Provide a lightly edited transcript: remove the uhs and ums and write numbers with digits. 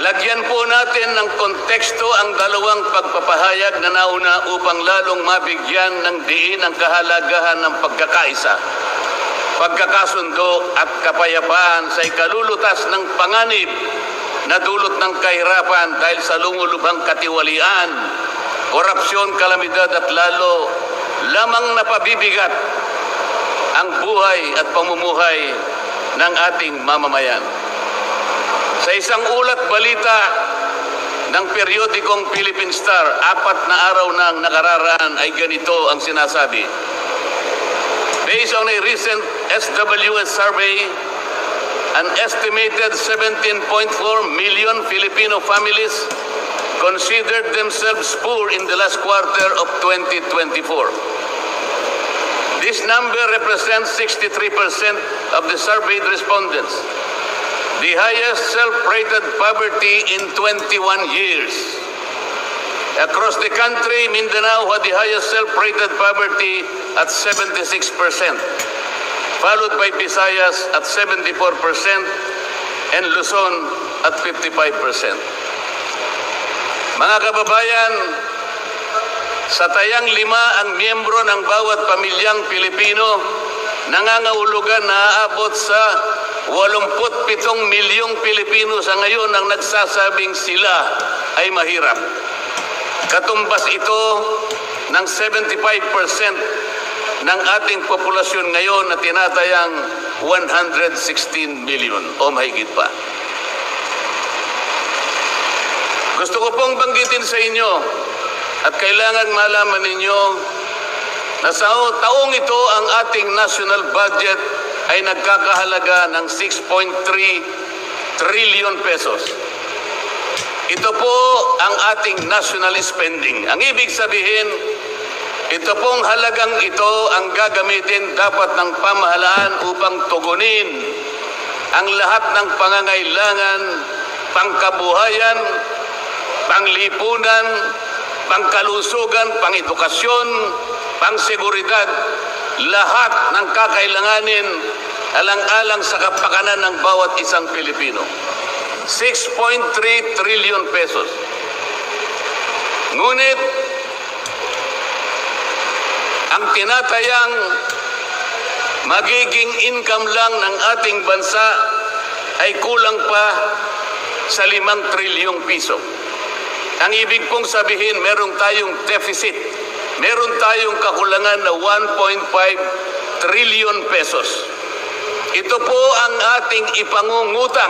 Lagyan po natin ng konteksto ang dalawang pagpapahayag na nauna upang lalong mabigyan ng diin ang kahalagahan ng pagkakaisa, pagkakasundo at kapayapaan sa ikalulutas ng panganib na dulot ng kahirapan dahil sa lumulubhang katiwalian, korupsyon, kalamidad at lalo lamang napabibigat ang buhay at pamumuhay ng ating mamamayan. Sa isang ulat balita ng periodikong Philippine Star, 4 na araw nang nakararaan ay ganito ang sinasabi. Based on a recent SWS survey, an estimated 17.4 million Filipino families considered themselves poor in the last quarter of 2024. This number represents 63% of the surveyed respondents, the highest self-rated poverty in 21 years. Across the country, Mindanao had the highest self-rated poverty at 76%, followed by Visayas at 74% and Luzon at 55%. Mga kababayan, sa tayang 5 ang miyembro ng bawat pamilyang Pilipino, nangangahulugan na aabot sa 87 milyong Pilipino sa ngayon ang nagsasabing sila ay mahirap. Katumbas ito ng 75% ng ating populasyon ngayon na tinatayang 116 million o mahigit pa. Gusto ko pong banggitin sa inyo at kailangan malaman ninyo na sa taong ito ang ating national budget ay nagkakahalaga ng 6.3 trillion pesos. Ito po ang ating national spending. Ang ibig sabihin, ito pong halagang ito ang gagamitin dapat ng pamahalaan upang tugunin ang lahat ng pangangailangan, pangkabuhayan, panglipunan, pangkalusugan, pangedukasyon, pangseguridad, lahat ng kakailanganin alang-alang sa kapakanan ng bawat isang Pilipino. 6.3 trillion pesos. Ngunit, ang tinatayang magiging income lang ng ating bansa ay kulang pa sa 5 trilyong piso. Ang ibig pong sabihin, meron tayong deficit. Meron tayong kakulangan na 1.5 trillion pesos. Ito po ang ating ipangungutang.